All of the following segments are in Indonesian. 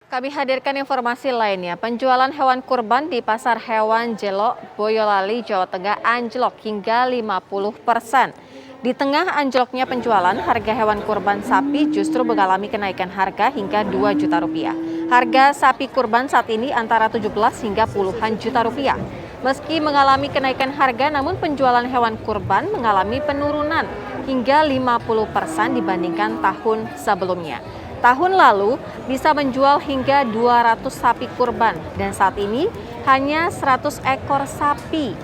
Kami hadirkan informasi lainnya. Penjualan hewan kurban di Pasar Hewan Jelok, Boyolali, Jawa Tengah anjlok hingga 50%. Di tengah anjloknya penjualan, harga hewan kurban sapi justru mengalami kenaikan harga hingga 2 juta rupiah. Harga sapi kurban saat ini antara 17 hingga puluhan juta rupiah. Meski mengalami kenaikan harga, namun penjualan hewan kurban mengalami penurunan hingga 50% dibandingkan tahun sebelumnya. Tahun lalu bisa menjual hingga 200 sapi kurban dan saat ini hanya 100 ekor sapi.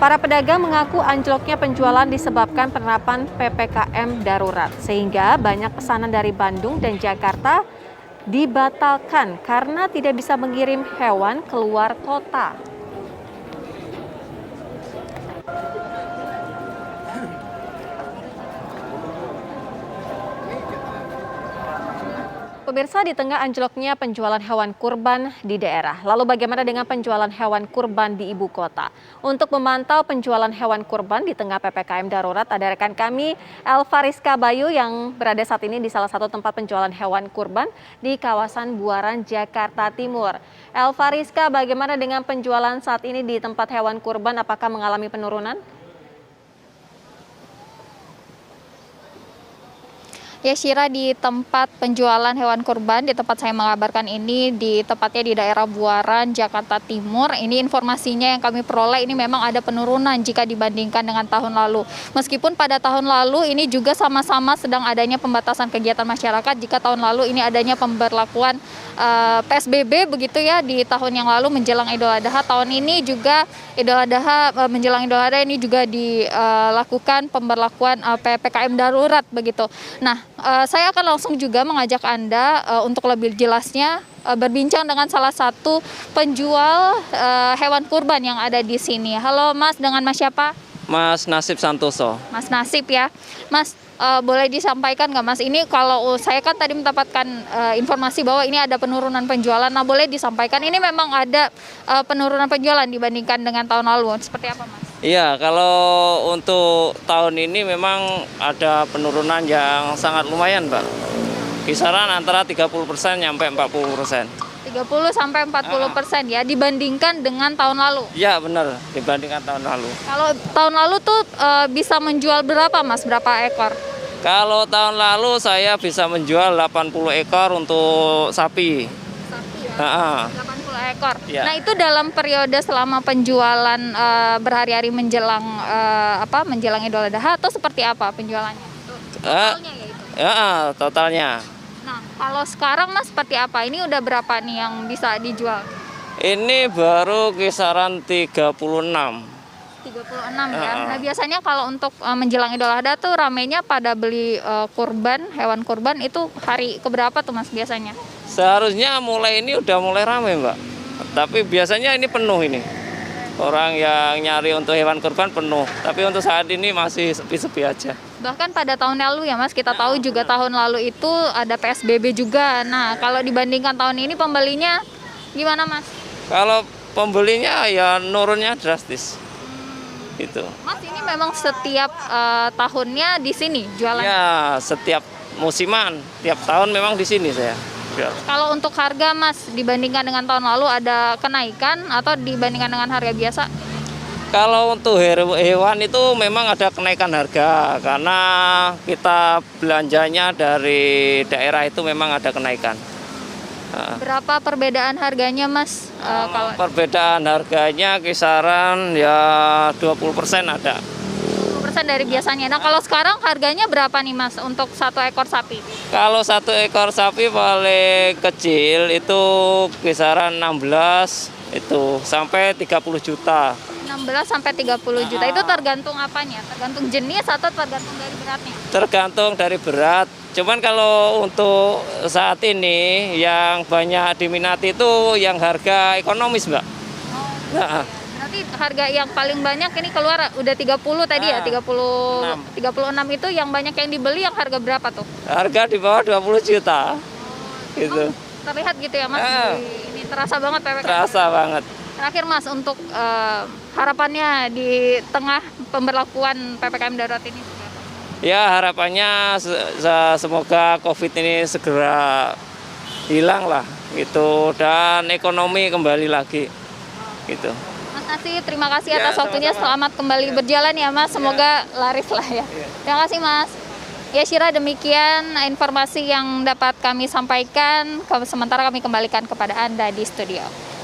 Para pedagang mengaku anjloknya penjualan disebabkan penerapan PPKM darurat sehingga banyak pesanan dari Bandung dan Jakarta dibatalkan karena tidak bisa mengirim hewan keluar kota. Pemirsa, di tengah anjloknya penjualan hewan kurban di daerah, lalu bagaimana dengan penjualan hewan kurban di ibu kota? Untuk memantau penjualan hewan kurban di tengah PPKM darurat, ada rekan kami Elva Rizka Bayu yang berada saat ini di salah satu tempat penjualan hewan kurban di kawasan Buaran, Jakarta Timur. Elva Rizka, bagaimana dengan penjualan saat ini di tempat hewan kurban? Apakah mengalami penurunan? Ya, Syira, di tempat penjualan hewan kurban, di tempat saya mengabarkan ini, tepatnya di daerah Buaran, Jakarta Timur. Ini informasinya yang kami peroleh, ini memang ada penurunan jika dibandingkan dengan tahun lalu. Meskipun pada tahun lalu ini juga sama-sama sedang adanya pembatasan kegiatan masyarakat, jika tahun lalu ini adanya pemberlakuan PSBB begitu ya di tahun yang lalu menjelang Idul Adha. Tahun ini juga menjelang Idul Adha ini juga dilakukan pemberlakuan PPKM darurat begitu. Nah, saya akan langsung juga mengajak Anda untuk lebih jelasnya berbincang dengan salah satu penjual hewan kurban yang ada di sini. Halo Mas, dengan Mas siapa? Mas Nasib Santoso. Mas Nasib ya. Mas, boleh disampaikan nggak Mas, ini kalau saya kan tadi mendapatkan informasi bahwa ini ada penurunan penjualan. Nah, boleh disampaikan ini memang ada penurunan penjualan dibandingkan dengan tahun lalu. Seperti apa Mas? Iya, kalau untuk tahun ini memang ada penurunan yang sangat lumayan, Mbak. Kisaran antara 30% nyampe 40%. 30 sampai 40% ya dibandingkan dengan tahun lalu. Iya, benar, dibandingkan tahun lalu. Kalau tahun lalu tuh bisa menjual berapa Mas? Berapa ekor? Kalau tahun lalu saya bisa menjual 80 ekor untuk sapi. Sapi ya. 80 ekor. Ya. Nah, itu dalam periode selama penjualan berhari-hari menjelang menjelang Idul Adha atau seperti apa penjualannya? Totalnya ya itu. Ya, totalnya. Nah, kalau sekarang Mas seperti apa? Ini udah berapa nih yang bisa dijual? Ini baru kisaran 36. 36 ya. Nah, biasanya kalau untuk menjelang Idul Adha tuh ramenya pada beli hewan kurban itu hari keberapa tuh Mas biasanya? Seharusnya mulai ini udah mulai ramai, Mbak. Tapi biasanya ini penuh ini. Orang yang nyari untuk hewan kurban penuh. Tapi untuk saat ini masih sepi-sepi aja. Bahkan pada tahun lalu ya Mas, kita tahu juga tahun lalu itu ada PSBB juga. Nah, kalau dibandingkan tahun ini pembelinya gimana Mas? Kalau pembelinya ya nurunnya drastis. Itu. Mas, ini memang setiap tahunnya di sini jualan? Ya, setiap musiman, tiap tahun memang di sini saya. Ya. Kalau untuk harga Mas, dibandingkan dengan tahun lalu ada kenaikan atau dibandingkan dengan harga biasa? Kalau untuk hewan itu memang ada kenaikan harga karena kita belanjanya dari daerah itu memang ada kenaikan. Berapa perbedaan harganya Mas? Kalau perbedaan harganya kisaran ya 20% ada. 20% dari biasanya. Nah, kalau sekarang harganya berapa nih Mas untuk satu ekor sapi? Kalau satu ekor sapi paling kecil itu kisaran 16 itu sampai 30 juta. 16 sampai 30 juta. Itu tergantung apanya? Tergantung jenis atau tergantung dari beratnya? Tergantung dari berat. Cuman kalau untuk saat ini yang banyak diminati itu yang harga ekonomis, Mbak. Oh, nah. Berarti harga yang paling banyak ini keluar udah 30 tadi ya, 36 itu yang banyak yang dibeli yang harga berapa tuh? Harga di bawah 20 juta. Gitu. Terlihat gitu ya Mas, ini terasa banget PPKM. Terasa banget. Terakhir Mas, untuk harapannya di tengah pemberlakuan PPKM darurat ini? Ya, harapannya semoga COVID ini segera hilang lah. gitu, dan ekonomi kembali lagi gitu. Mas Nasi, terima kasih Ya, atas waktunya. sama-sama. Selamat kembali berjalan ya Mas. Semoga laris lah ya. Terima kasih Mas. Ya Syira, demikian informasi yang dapat kami sampaikan. Sementara kami kembalikan kepada Anda di studio.